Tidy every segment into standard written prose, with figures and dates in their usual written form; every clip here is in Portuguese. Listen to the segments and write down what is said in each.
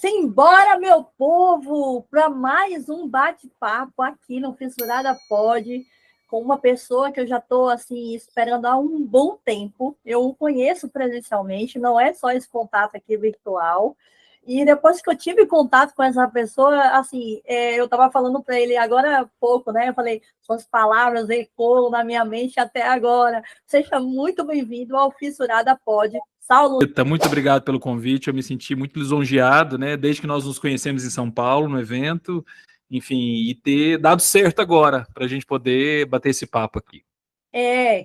Simbora, meu povo, para mais um bate-papo aqui no Fissurada Pod, com uma pessoa que eu já estou assim, esperando há um bom tempo. Eu o conheço presencialmente, não é só esse contato aqui virtual. E depois que eu tive contato com essa pessoa, assim, eu estava falando para ele agora há pouco, né? Eu falei, suas palavras ecoam na minha mente até agora. Seja muito bem-vindo ao Fissurada Pod. Saulo. Muito obrigado pelo convite, eu me senti muito lisonjeado, né? Desde que nós nos conhecemos em São Paulo, no evento, enfim, e ter dado certo agora, para a gente poder bater esse papo aqui.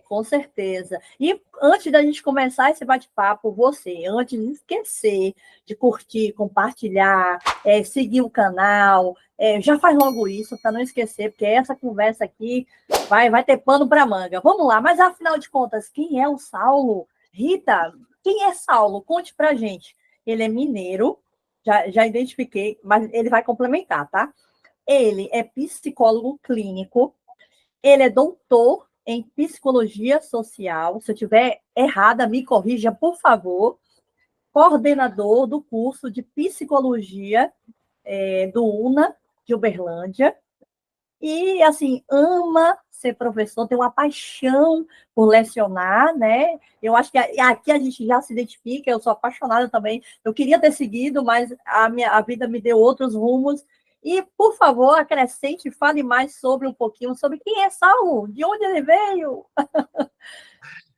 Com certeza. E antes da gente começar esse bate-papo, você, antes de esquecer de curtir, compartilhar, seguir o canal, já faz logo isso para não esquecer, porque essa conversa aqui vai ter pano para manga. Vamos lá, mas afinal de contas, quem é o Saulo? Rita, quem é Saulo? Conte para gente. Ele é mineiro, já identifiquei, mas ele vai complementar, tá? Ele é psicólogo clínico, ele é doutor em psicologia social. Se eu estiver errada, me corrija, por favor. Coordenador do curso de psicologia do UNA, de Uberlândia. E, assim, ama ser professor, tem uma paixão por lecionar, né? Eu acho que aqui a gente já se identifica, eu sou apaixonada também. Eu queria ter seguido, mas a vida me deu outros rumos. E, por favor, acrescente, fale mais sobre um pouquinho, sobre quem é Saulo, de onde ele veio.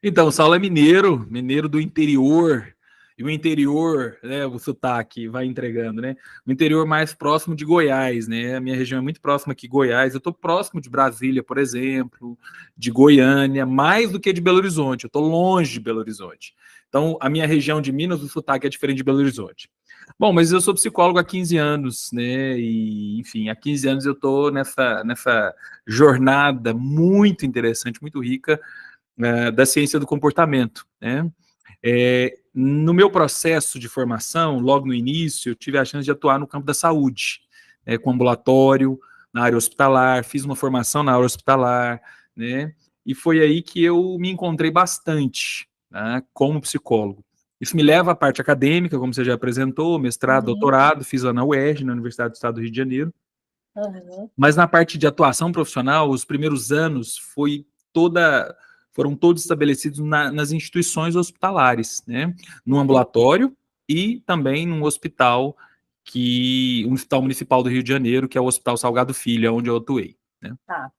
Então, o Saulo é mineiro, mineiro do interior, e o interior, né, o sotaque vai entregando, né? O interior mais próximo de Goiás, né? A minha região é muito próxima aqui, Goiás. Eu estou próximo de Brasília, por exemplo, de Goiânia, mais do que de Belo Horizonte. Eu estou longe de Belo Horizonte. Então, a minha região de Minas, o sotaque é diferente de Belo Horizonte. Bom, mas eu sou psicólogo há 15 anos, né? E, enfim, há 15 anos eu estou nessa jornada muito interessante, muito rica, da ciência do comportamento, né? No meu processo de formação, logo no início, eu tive a chance de atuar no campo da saúde, com ambulatório, na área hospitalar, fiz uma formação na área hospitalar, né? E foi aí que eu me encontrei bastante, né, como psicólogo. Isso me leva à parte acadêmica, como você já apresentou, mestrado, doutorado, fiz lá na UERJ, na Universidade do Estado do Rio de Janeiro. Mas na parte de atuação profissional, os primeiros anos foram todos estabelecidos nas instituições hospitalares, né? No ambulatório e também num hospital um hospital municipal do Rio de Janeiro, que é o Hospital Salgado Filho, onde eu atuei, né? Tá.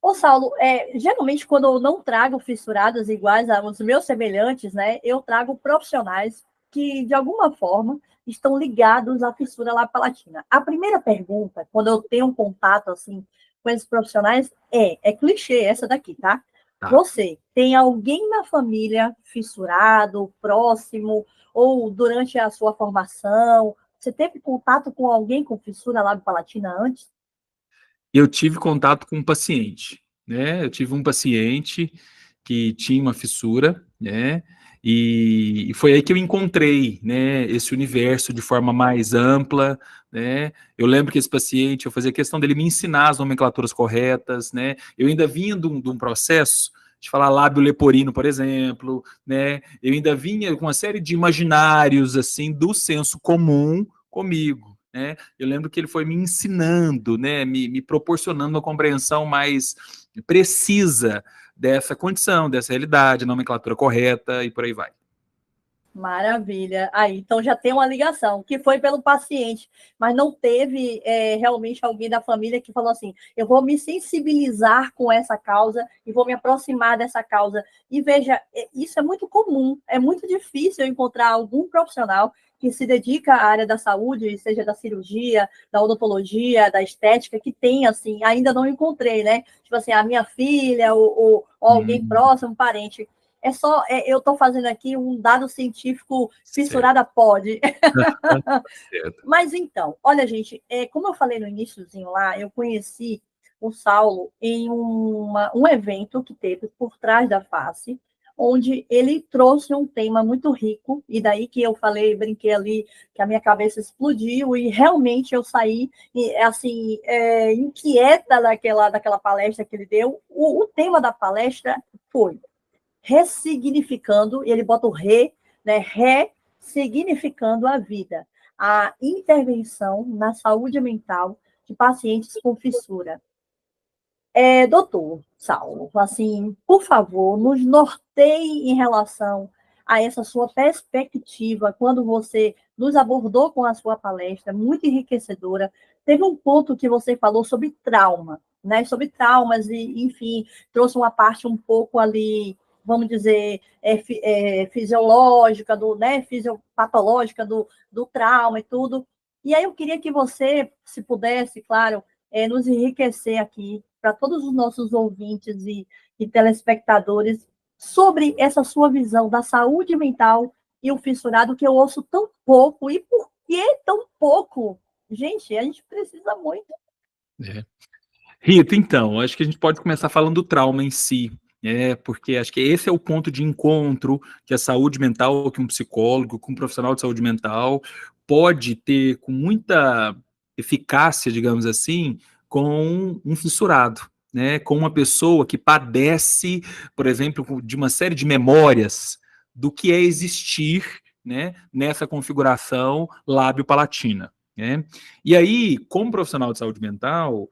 Ô, Saulo, geralmente quando eu não trago fissurados iguais aos meus semelhantes, né, eu trago profissionais que, de alguma forma, estão ligados à fissura lapalatina. A primeira pergunta, quando eu tenho um contato, assim, com esses profissionais, é clichê essa daqui, tá? Tá. Você tem alguém na família fissurado, próximo, ou durante a sua formação, você teve contato com alguém com fissura labio-palatina antes? Eu tive contato com um paciente, né? Eu tive um paciente que tinha uma fissura, né? E foi aí que eu encontrei, né, esse universo de forma mais ampla, né? Eu lembro que esse paciente, eu fazia questão dele me ensinar as nomenclaturas corretas, né? Eu ainda vinha de um processo de falar lábio leporino, por exemplo, né? Eu ainda vinha com uma série de imaginários, assim, do senso comum comigo, né? Eu lembro que ele foi me ensinando, né, me proporcionando uma compreensão mais precisa dessa condição, dessa realidade, nomenclatura correta e por aí vai. Maravilha. Aí, então já tem uma ligação, que foi pelo paciente, mas não teve realmente alguém da família que falou assim: eu vou me sensibilizar com essa causa e vou me aproximar dessa causa. E veja, isso é muito comum, é muito difícil encontrar algum profissional que se dedica à área da saúde, seja da cirurgia, da odontologia, da estética, que tem, assim, ainda não encontrei, né? Tipo assim, a minha filha ou alguém próximo, um parente. Eu estou fazendo aqui um dado científico fissurada pode. Mas então, olha, gente, como eu falei no iníciozinho lá, eu conheci o Saulo em um evento que teve por trás da face, onde ele trouxe um tema muito rico, e daí que eu falei, brinquei ali, que a minha cabeça explodiu, e realmente eu saí, assim, inquieta daquela palestra que ele deu. O tema da palestra foi ressignificando, e ele bota o re, né, ressignificando a vida. a intervenção na saúde mental de pacientes com fissura. Doutor Saulo, assim, por favor, nos norteie em relação a essa sua perspectiva, quando você nos abordou com a sua palestra, muito enriquecedora. Teve um ponto que você falou sobre trauma, né? Sobre traumas, e, enfim, trouxe uma parte um pouco ali, vamos dizer, fisiológica, né? Fisiopatológica do trauma e tudo. E aí eu queria que você, se pudesse, claro, nos enriquecer aqui, para todos os nossos ouvintes e telespectadores, sobre essa sua visão da saúde mental e o fissurado, que eu ouço tão pouco. E por que tão pouco? Gente, a gente precisa muito. Rita, então, acho que a gente pode começar falando do trauma em si, porque acho que esse é o ponto de encontro que a saúde mental, que um psicólogo, que um profissional de saúde mental pode ter com muita eficácia, digamos assim, com um fissurado, né? Com uma pessoa que padece, por exemplo, de uma série de memórias do que é existir, né, nessa configuração lábio-palatina. Né? E aí, como profissional de saúde mental,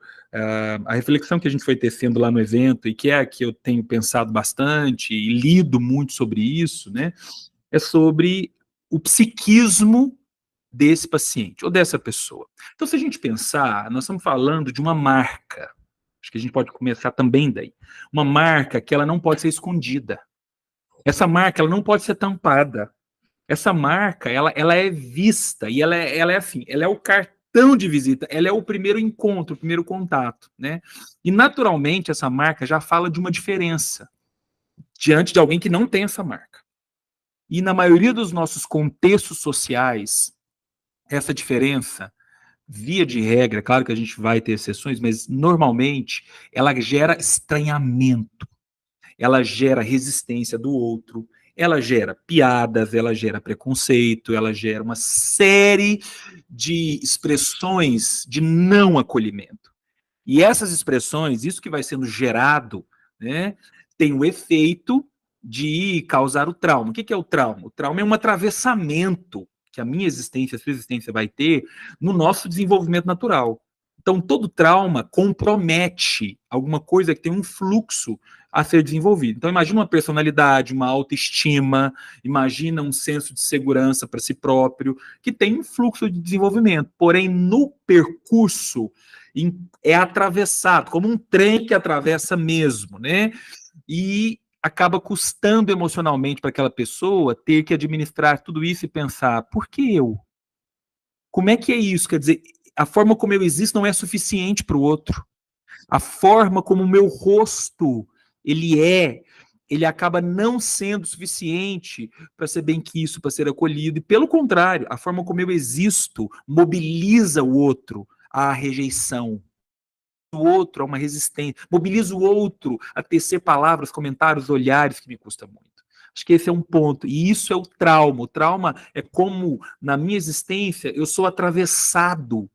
a reflexão que a gente foi tecendo lá no evento, e que é a que eu tenho pensado bastante e lido muito sobre isso, né, é sobre o psiquismo desse paciente ou dessa pessoa. Então, se a gente pensar, nós estamos falando de uma marca. Acho que a gente pode começar também daí. Uma marca que ela não pode ser escondida. Essa marca ela não pode ser tampada. Essa marca, ela é vista e ela é assim, ela é o cartão de visita, ela é o primeiro encontro, o primeiro contato, né? E naturalmente essa marca já fala de uma diferença diante de alguém que não tem essa marca. E na maioria dos nossos contextos sociais, essa diferença, via de regra, claro que a gente vai ter exceções, mas normalmente ela gera estranhamento, ela gera resistência do outro, ela gera piadas, ela gera preconceito, ela gera uma série de expressões de não acolhimento. E essas expressões, isso que vai sendo gerado, né, tem o efeito de causar o trauma. O que é o trauma? O trauma é um atravessamento que a minha existência, a sua existência vai ter no nosso desenvolvimento natural. Então, todo trauma compromete alguma coisa que tem um fluxo a ser desenvolvido. Então, imagina uma personalidade, uma autoestima, imagina um senso de segurança para si próprio, que tem um fluxo de desenvolvimento. Porém, no percurso, é atravessado, como um trem que atravessa mesmo, né? E acaba custando emocionalmente para aquela pessoa ter que administrar tudo isso e pensar, por que eu? Como é que é isso? Quer dizer, a forma como eu existo não é suficiente para o outro. A forma como o meu rosto ele acaba não sendo suficiente para ser benquisto, para ser acolhido. E pelo contrário, a forma como eu existo mobiliza o outro à rejeição, o outro a uma resistência, mobiliza o outro a tecer palavras, comentários, olhares que me custa muito. Acho que esse é um ponto. E isso é o trauma. O trauma é como, na minha existência, eu sou atravessado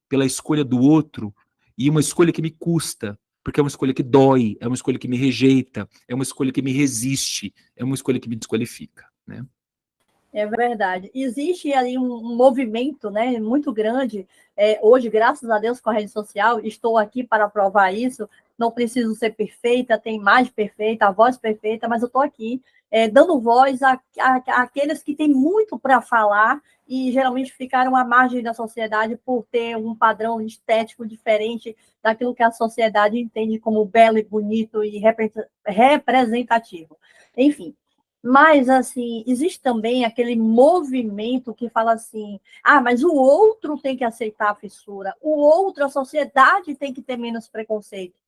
pela escolha do outro, e uma escolha que me custa, porque é uma escolha que dói, é uma escolha que me rejeita, é uma escolha que me resiste, é uma escolha que me desqualifica, né? É verdade. Existe ali um movimento, né, muito grande. Hoje, graças a Deus, com a rede social, estou aqui para provar isso. Não preciso ser perfeita, tem imagem perfeita, a voz perfeita, mas eu estou aqui dando voz àqueles que têm muito para falar e geralmente ficaram à margem da sociedade por ter um padrão estético diferente daquilo que a sociedade entende como belo e bonito e representativo. Enfim. Mas, assim, existe também aquele movimento que fala assim, mas o outro tem que aceitar a fissura, o outro, a sociedade tem que ter menos preconceito.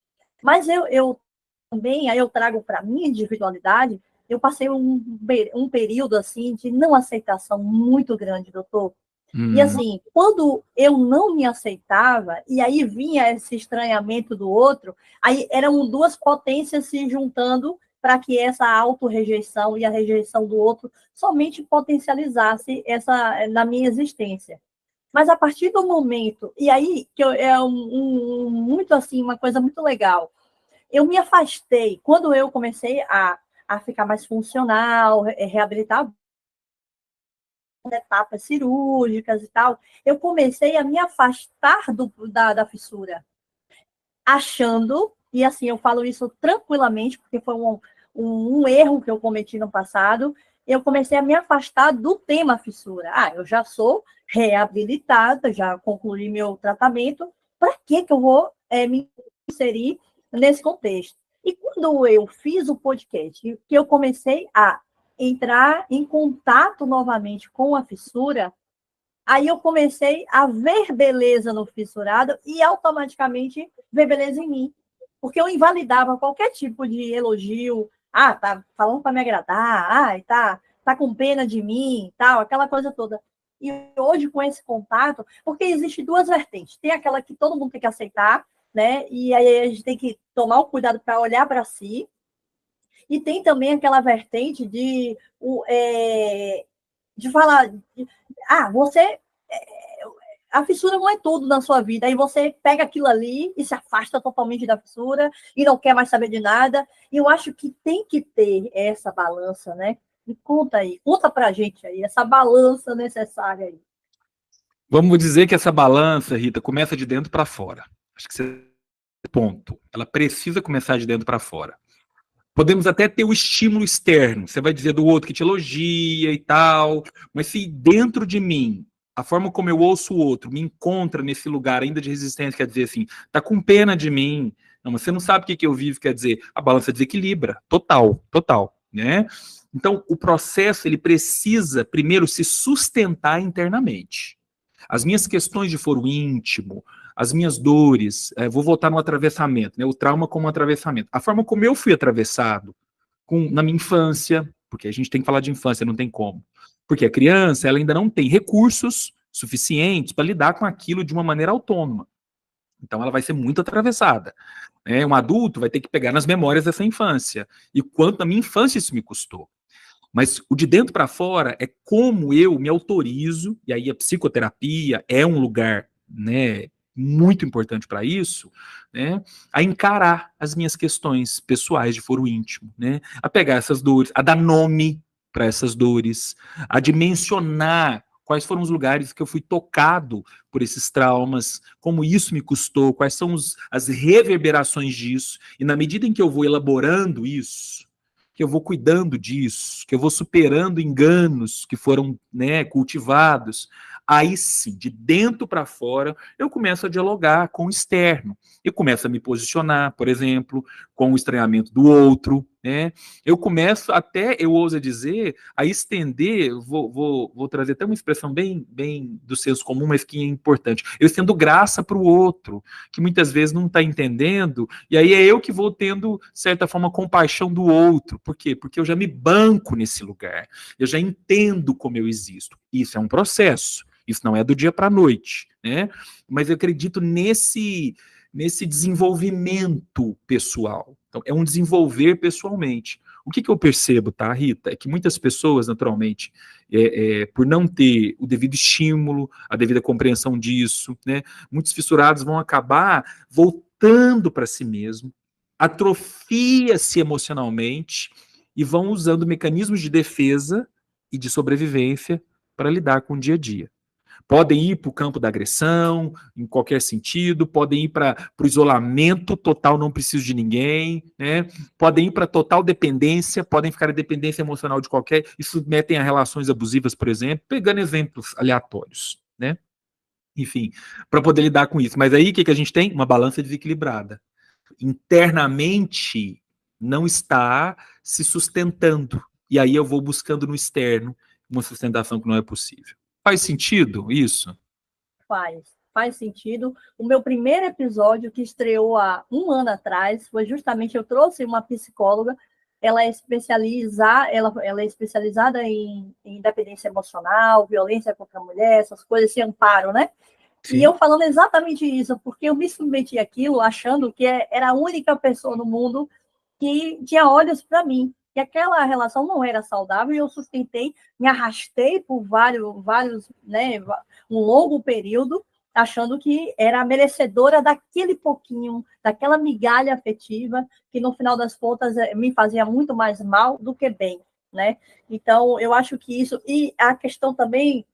Mas eu também, aí eu trago para a minha individualidade, eu passei um período, assim, de não aceitação muito grande, doutor. E, assim, quando eu não me aceitava, e aí vinha esse estranhamento do outro, aí eram duas potências se juntando para que essa autorrejeição e a rejeição do outro somente potencializasse essa na minha existência. Mas a partir do momento, e aí que muito assim, uma coisa muito legal, eu me afastei, quando eu comecei a ficar mais funcional, reabilitar etapas cirúrgicas e tal, eu comecei a me afastar da fissura, achando, e assim, eu falo isso tranquilamente, porque foi um erro que eu cometi no passado, eu comecei a me afastar do tema fissura. Eu já sou reabilitada, já concluí meu tratamento, para que eu vou me inserir nesse contexto? E quando eu fiz o podcast, que eu comecei a entrar em contato novamente com a fissura, aí eu comecei a ver beleza no fissurado e automaticamente ver beleza em mim. Porque eu invalidava qualquer tipo de elogio. Tá falando para me agradar. Tá com pena de mim, tal, aquela coisa toda. E hoje, com esse contato, porque existe duas vertentes. Tem aquela que todo mundo tem que aceitar, né? E aí a gente tem que tomar o cuidado para olhar para si. E tem também aquela vertente de falar, você a fissura não é tudo na sua vida. Aí você pega aquilo ali e se afasta totalmente da fissura e não quer mais saber de nada. E eu acho que tem que ter essa balança, né? Me conta aí, conta pra gente aí, essa balança necessária aí. Vamos dizer que essa balança, Rita, começa de dentro para fora. Acho que você ponto. Ela precisa começar de dentro para fora. Podemos até ter o estímulo externo. Você vai dizer do outro que te elogia e tal, mas se dentro de mim, a forma como eu ouço o outro me encontra nesse lugar ainda de resistência, quer dizer assim, tá com pena de mim, não, você não sabe o que eu vivo, quer dizer, a balança desequilibra, total, né? Então, o processo, ele precisa primeiro se sustentar internamente. As minhas questões de foro íntimo, as minhas dores, vou voltar no atravessamento, né? O trauma como atravessamento. A forma como eu fui atravessado na minha infância, porque a gente tem que falar de infância, não tem como. Porque a criança, ela ainda não tem recursos suficientes para lidar com aquilo de uma maneira autônoma. Então ela vai ser muito atravessada. Né? Um adulto vai ter que pegar nas memórias dessa infância. E quanto na minha infância isso me custou. Mas o de dentro para fora é como eu me autorizo, e aí a psicoterapia é um lugar, né, muito importante para isso, né, a encarar as minhas questões pessoais de foro íntimo, né, a pegar essas dores, a dar nome para essas dores, a dimensionar quais foram os lugares que eu fui tocado por esses traumas, como isso me custou, quais são as reverberações disso, e na medida em que eu vou elaborando isso, que eu vou cuidando disso, que eu vou superando enganos que foram, né, cultivados, aí sim, de dentro para fora, eu começo a dialogar com o externo. Eu começo a me posicionar, por exemplo, com o estranhamento do outro, né? Eu começo até, eu ouso dizer, a estender, vou trazer até uma expressão bem do senso comum, mas que é importante. Eu estendo graça para o outro, que muitas vezes não está entendendo, e aí é eu que vou tendo, de certa forma, compaixão do outro. Por quê? Porque eu já me banco nesse lugar, eu já entendo como eu existo. Isso é um processo, isso não é do dia para a noite, né? Mas eu acredito nesse desenvolvimento pessoal. Então, é um desenvolver pessoalmente. O que eu percebo, tá, Rita? É que muitas pessoas, naturalmente, por não ter o devido estímulo, a devida compreensão disso, né, muitos fissurados vão acabar voltando para si mesmo, atrofia-se emocionalmente e vão usando mecanismos de defesa e de sobrevivência para lidar com o dia a dia. Podem ir para o campo da agressão, em qualquer sentido, podem ir para o isolamento total, não preciso de ninguém, né? Podem ir para total dependência, podem ficar em dependência emocional de qualquer, e submetem a relações abusivas, por exemplo, pegando exemplos aleatórios, né? Enfim, para poder lidar com isso. Mas aí o que a gente tem? Uma balança desequilibrada. Internamente não está se sustentando. E aí eu vou buscando no externo uma sustentação que não é possível. Faz sentido isso? Faz sentido. O meu primeiro episódio, que estreou há um ano atrás, foi justamente, eu trouxe uma psicóloga, ela é especializada em independência emocional, violência contra a mulher, essas coisas, esse amparo, né? Sim. E eu falando exatamente isso, porque eu me submeti àquilo achando que era a única pessoa no mundo que tinha olhos para mim. E aquela relação não era saudável, e eu sustentei, me arrastei por vários, né, um longo período, achando que era merecedora daquele pouquinho, daquela migalha afetiva, que no final das contas me fazia muito mais mal do que bem. né? Então, eu acho que isso... E a questão também,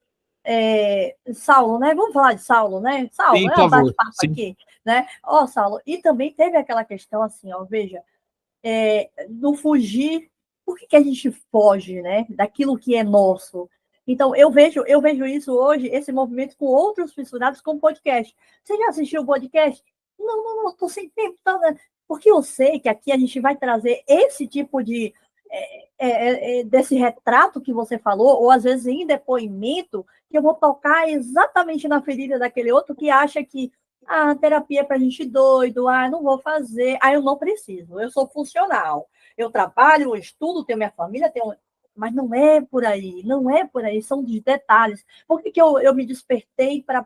Saulo, né? Vamos falar de Saulo, né? Saulo, Sim, por um favor. bate-papo Sim. aqui, né? Saulo, e também teve aquela questão assim, veja, do fugir. Por que a gente foge, né? Daquilo que é nosso? Então, eu vejo isso hoje, esse movimento com outros fissurados com podcast. Você já assistiu o podcast? Não, estou sem tempo. Porque eu sei que aqui a gente vai trazer esse tipo de desse retrato que você falou, ou às vezes em depoimento, que eu vou tocar exatamente na ferida daquele outro que acha que a terapia é para gente doido, não vou fazer, eu não preciso, eu sou funcional, eu trabalho, eu estudo, tenho minha família, mas não é por aí, são de detalhes. Por que eu me despertei para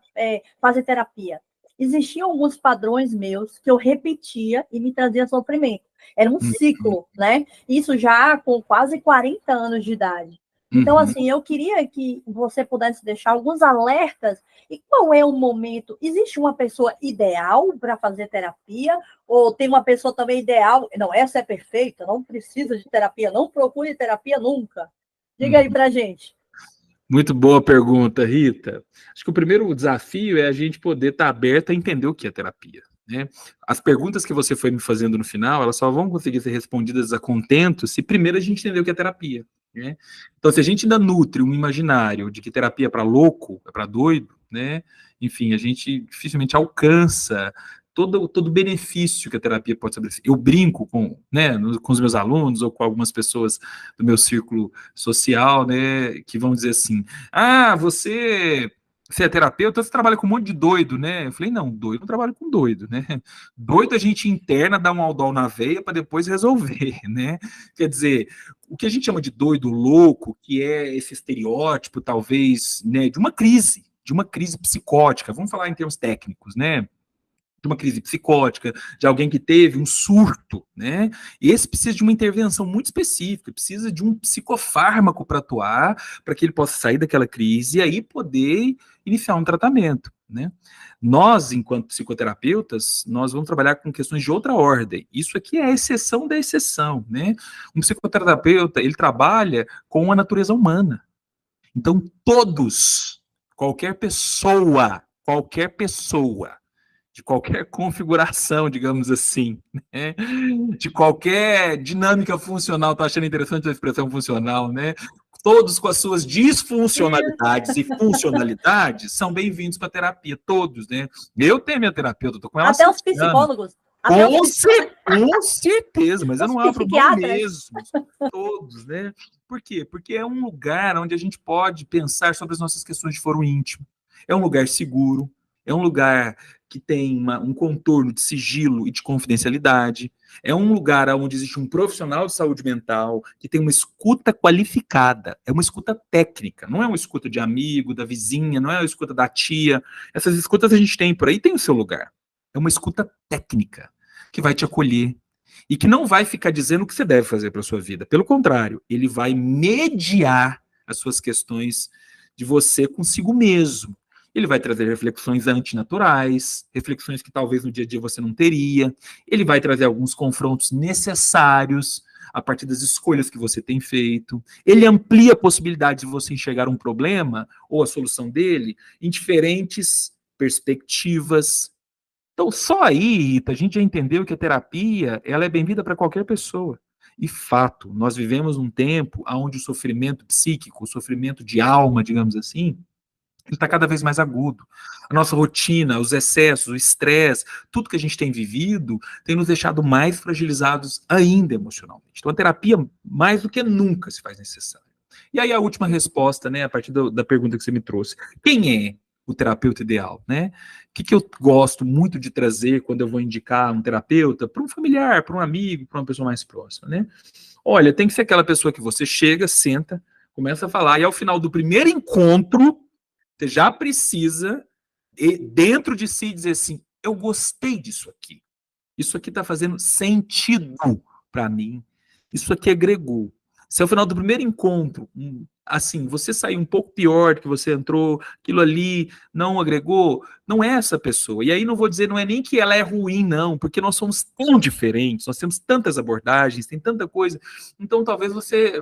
fazer terapia? Existiam alguns padrões meus que eu repetia e me trazia sofrimento. Era um ciclo, né? Isso já com quase 40 anos de idade. Então, assim, eu queria que você pudesse deixar alguns alertas. E qual é o momento? Existe uma pessoa ideal para fazer terapia? Ou tem uma pessoa também ideal? Não, essa é perfeita, não precisa de terapia, não procure terapia nunca. Diga aí para a gente. Muito boa pergunta, Rita. Acho que o primeiro desafio é a gente poder estar aberto a entender o que é terapia, né? As perguntas que você foi me fazendo no final, elas só vão conseguir ser respondidas a contento se primeiro a gente entender o que é terapia, né? Então, se a gente ainda nutre um imaginário de que terapia é para louco, é para doido, né? Enfim, a gente dificilmente alcança todo o benefício que a terapia pode estabelecer. Eu brinco com os meus alunos ou com algumas pessoas do meu círculo social, né, que vão dizer assim, você é terapeuta, você trabalha com um monte de doido, né? Eu falei, não, doido não trabalho com doido, né? Doido a gente interna, dá um aldol na veia para depois resolver, né? Quer dizer, o que a gente chama de doido louco, que é esse estereótipo, talvez, né, de uma crise psicótica, vamos falar em termos técnicos, né? De uma crise psicótica, de alguém que teve um surto, né? E esse precisa de uma intervenção muito específica, precisa de um psicofármaco para atuar, para que ele possa sair daquela crise e aí poder iniciar um tratamento, né? Nós, enquanto psicoterapeutas, nós vamos trabalhar com questões de outra ordem. Isso aqui é a exceção da exceção, né? Um psicoterapeuta, ele trabalha com a natureza humana. Então, qualquer pessoa, de qualquer configuração, digamos assim, né? De qualquer dinâmica funcional, tá achando interessante a expressão funcional, né? Todos com as suas disfuncionalidades e funcionalidades são bem-vindos para a terapia, todos, né? Eu tenho minha terapeuta, tô com ela há Até os 7 anos. psicólogos. Com certeza, mas eu não abro mão psiquiatras. mesmo. Todos, né? Por quê? Porque é um lugar onde a gente pode pensar sobre as nossas questões de foro íntimo. É um lugar seguro, é um lugar que tem um contorno de sigilo e de confidencialidade. É um lugar onde existe um profissional de saúde mental que tem uma escuta qualificada, é uma escuta técnica, não é uma escuta de amigo, da vizinha, não é uma escuta da tia. Essas escutas a gente tem por aí, tem o seu lugar. É uma escuta técnica que vai te acolher e que não vai ficar dizendo o que você deve fazer para a sua vida. Pelo contrário, ele vai mediar as suas questões de você consigo mesmo. Ele vai trazer reflexões antinaturais, reflexões que talvez no dia a dia você não teria. Ele vai trazer alguns confrontos necessários a partir das escolhas que você tem feito. Ele amplia a possibilidade de você enxergar um problema ou a solução dele em diferentes perspectivas. Então, só aí, Rita, a gente já entendeu que a terapia ela é bem-vinda para qualquer pessoa. E fato, nós vivemos um tempo onde o sofrimento psíquico, o sofrimento de alma, digamos assim, ele está cada vez mais agudo. A nossa rotina, os excessos, o estresse, tudo que a gente tem vivido tem nos deixado mais fragilizados ainda emocionalmente. Então, a terapia, mais do que nunca, se faz necessária. E aí, a última resposta, né, a partir da pergunta que você me trouxe. Quem é o terapeuta ideal, né? O que eu gosto muito de trazer quando eu vou indicar um terapeuta para um familiar, para um amigo, para uma pessoa mais próxima, né? Olha, tem que ser aquela pessoa que você chega, senta, começa a falar, e ao final do primeiro encontro, você já precisa, dentro de si, dizer assim, eu gostei disso aqui. Isso aqui está fazendo sentido para mim. Isso aqui agregou. Se ao final do primeiro encontro, assim, você sair um pouco pior do que você entrou, aquilo ali não agregou, não é essa pessoa. E aí não vou dizer, não é nem que ela é ruim, não, porque nós somos tão diferentes, nós temos tantas abordagens, tem tanta coisa. Então talvez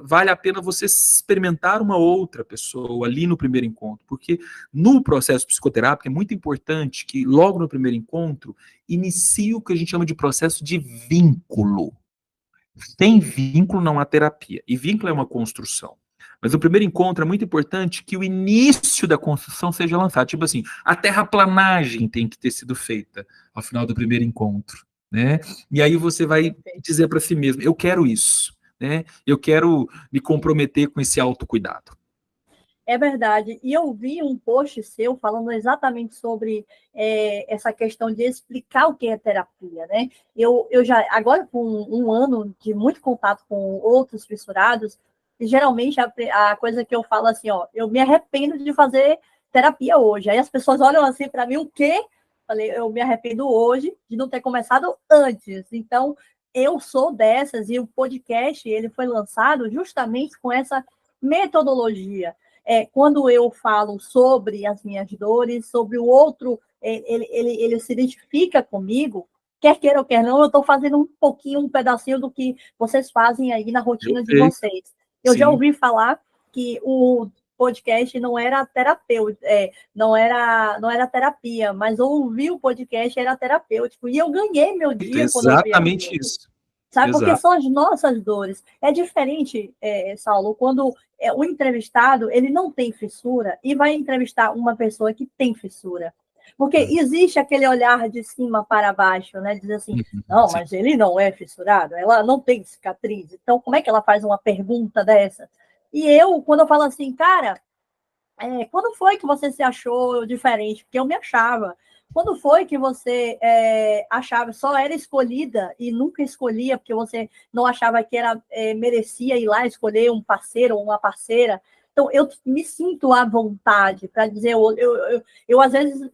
vale a pena você experimentar uma outra pessoa ali no primeiro encontro, porque no processo psicoterápico é muito importante que logo no primeiro encontro inicie o que a gente chama de processo de vínculo. Sem vínculo não há terapia. E vínculo é uma construção. Mas o primeiro encontro é muito importante que o início da construção seja lançado. Tipo assim, a terraplanagem tem que ter sido feita ao final do primeiro encontro, né? E aí você vai dizer para si mesmo, eu quero isso, né? Eu quero me comprometer com esse autocuidado. É verdade. E eu vi um post seu falando exatamente sobre essa questão de explicar o que é terapia, né? Eu já, agora com um ano de muito contato com outros fissurados, geralmente a coisa que eu falo assim, ó, eu me arrependo de fazer terapia hoje. Aí as pessoas olham assim para mim, o quê? Falei, eu me arrependo hoje de não ter começado antes. Então, eu sou dessas, e o podcast ele foi lançado justamente com essa metodologia. Quando eu falo sobre as minhas dores, sobre o outro, ele se identifica comigo, quer queira ou quer não, eu estou fazendo um pedacinho do que vocês fazem aí na rotina de vocês. Eu já ouvi falar que o podcast não era terapêutico, não era terapia, mas ouvir o podcast era terapêutico. E eu ganhei meu dia quando eu ouvi exatamente isso. Sabe? Exato. Porque são as nossas dores. É diferente, Saulo, quando o entrevistado ele não tem fissura e vai entrevistar uma pessoa que tem fissura. Porque existe aquele olhar de cima para baixo, né? Diz assim, não, mas ele não é fissurado, ela não tem cicatriz. Então, como é que ela faz uma pergunta dessa? E eu, quando eu falo assim, cara, quando foi que você se achou diferente? Porque eu me achava. Quando foi que você achava, só era escolhida e nunca escolhia, porque você não achava que merecia ir lá escolher um parceiro ou uma parceira? Então, eu me sinto à vontade para dizer, eu às vezes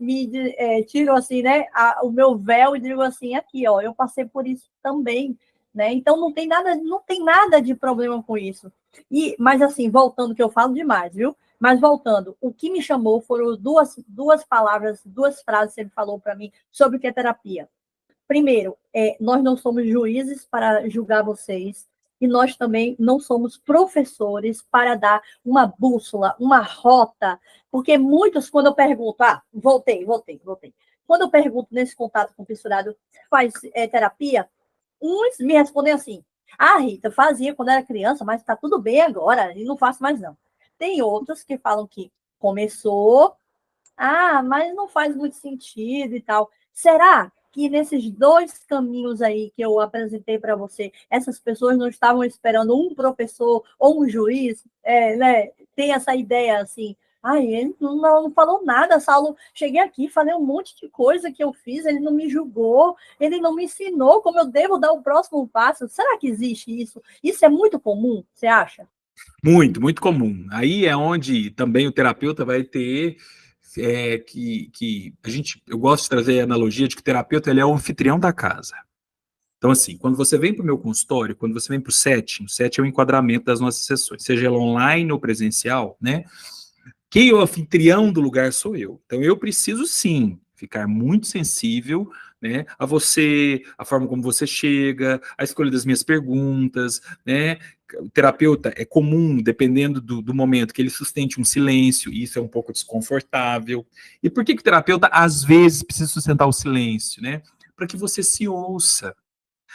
tiro assim, né, o meu véu e digo assim, aqui, ó, eu passei por isso também, né? Então, não tem nada de problema com isso. Mas assim, voltando, que eu falo demais, viu? Mas voltando, o que me chamou foram duas palavras, duas frases que ele falou para mim sobre o que é terapia. Primeiro, nós não somos juízes para julgar vocês, e nós também não somos professores para dar uma bússola, uma rota, porque muitos, quando eu pergunto, voltei. Quando eu pergunto nesse contato com o fissurado, faz terapia? Uns me respondem assim, Rita, fazia quando era criança, mas está tudo bem agora, e não faço mais não. Tem outros que falam que começou, mas não faz muito sentido e tal. Será que nesses dois caminhos aí que eu apresentei para você, essas pessoas não estavam esperando um professor ou um juiz, né? Tem essa ideia assim, ele não falou nada, Saulo, cheguei aqui, falei um monte de coisa que eu fiz, ele não me julgou, ele não me ensinou como eu devo dar o próximo passo. Será que existe isso? Isso é muito comum, você acha? Muito, muito comum. Aí é onde também o terapeuta vai ter eu gosto de trazer a analogia de que o terapeuta ele é o anfitrião da casa. Então, assim, quando você vem para o meu consultório, quando você vem para o set é o enquadramento das nossas sessões, seja ela online ou presencial, né? Quem é o anfitrião do lugar sou eu. Então, eu preciso, sim, ficar muito sensível, né, a você, a forma como você chega, a escolha das minhas perguntas, né? O terapeuta é comum, dependendo do momento, que ele sustente um silêncio, e isso é um pouco desconfortável. E por que o terapeuta, às vezes, precisa sustentar o silêncio, né? Para que você se ouça.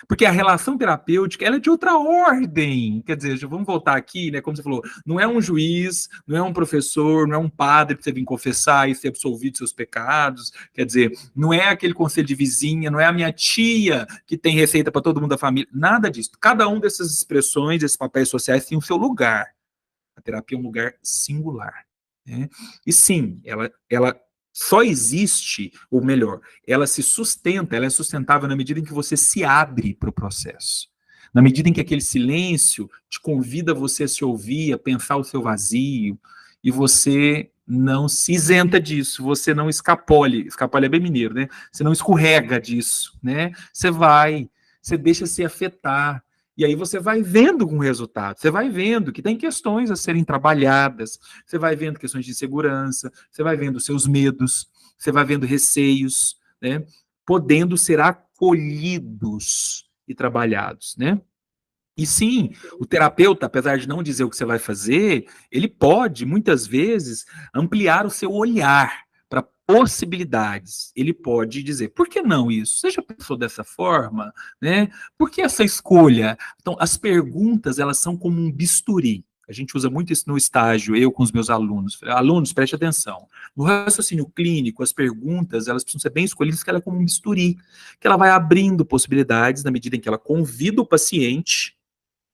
Porque a relação terapêutica, ela é de outra ordem. Quer dizer, vamos voltar aqui, né? Como você falou, não é um juiz, não é um professor, não é um padre para você vir confessar e ser absolvido dos seus pecados. Quer dizer, não é aquele conselho de vizinha, não é a minha tia que tem receita para todo mundo da família. Nada disso. Cada um dessas expressões, desses papéis sociais, tem o seu lugar. A terapia é um lugar singular, né? E sim, ela só existe, ou melhor, ela se sustenta, ela é sustentável na medida em que você se abre para o processo. Na medida em que aquele silêncio te convida você a se ouvir, a pensar o seu vazio, e você não se isenta disso, você não escapole é bem mineiro, né? Você não escorrega disso, né? Você deixa se afetar. E aí você vai vendo com o resultado, você vai vendo que tem questões a serem trabalhadas, você vai vendo questões de segurança, você vai vendo seus medos, você vai vendo receios, né, podendo ser acolhidos e trabalhados, né? E sim, o terapeuta, apesar de não dizer o que você vai fazer, ele pode, muitas vezes, ampliar o seu olhar para possibilidades. Ele pode dizer, por que não isso? Você já pensou dessa forma? Né? Por que essa escolha? Então, as perguntas, elas são como um bisturi. A gente usa muito isso no estágio, eu com os meus alunos. Alunos, preste atenção. No raciocínio clínico, as perguntas, elas precisam ser bem escolhidas, que ela é como um bisturi, que ela vai abrindo possibilidades na medida em que ela convida o paciente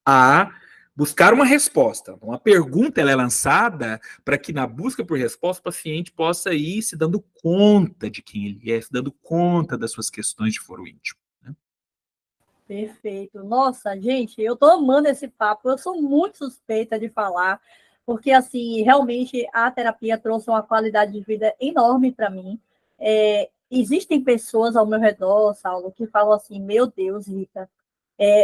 a buscar uma resposta. Então, a pergunta ela é lançada para que, na busca por resposta, o paciente possa ir se dando conta de quem ele é, se dando conta das suas questões de foro íntimo. Né? Perfeito. Nossa, gente, eu estou amando esse papo. Eu sou muito suspeita de falar, porque, assim, realmente a terapia trouxe uma qualidade de vida enorme para mim. Existem pessoas ao meu redor, Saulo, que falam assim, meu Deus, Rita,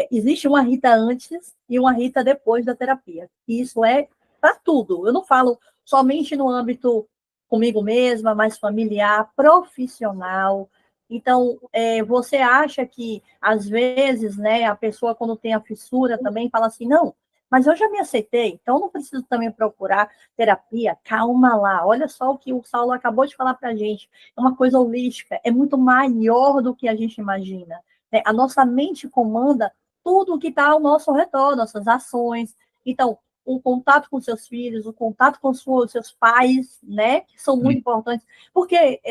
existe uma Rita antes e uma Rita depois da terapia. E isso é para tudo. Eu não falo somente no âmbito comigo mesma, mas familiar, profissional. Então, você acha que, às vezes, né, a pessoa, quando tem a fissura, também fala assim, não, mas eu já me aceitei, então não preciso também procurar terapia. Calma lá, olha só o que o Saulo acabou de falar para a gente. É uma coisa holística, é muito maior do que a gente imagina. Né? A nossa mente comanda tudo o que está ao nosso redor, nossas ações. Então, o contato com seus filhos, o contato com seus pais, né, que são muito importantes. Porque,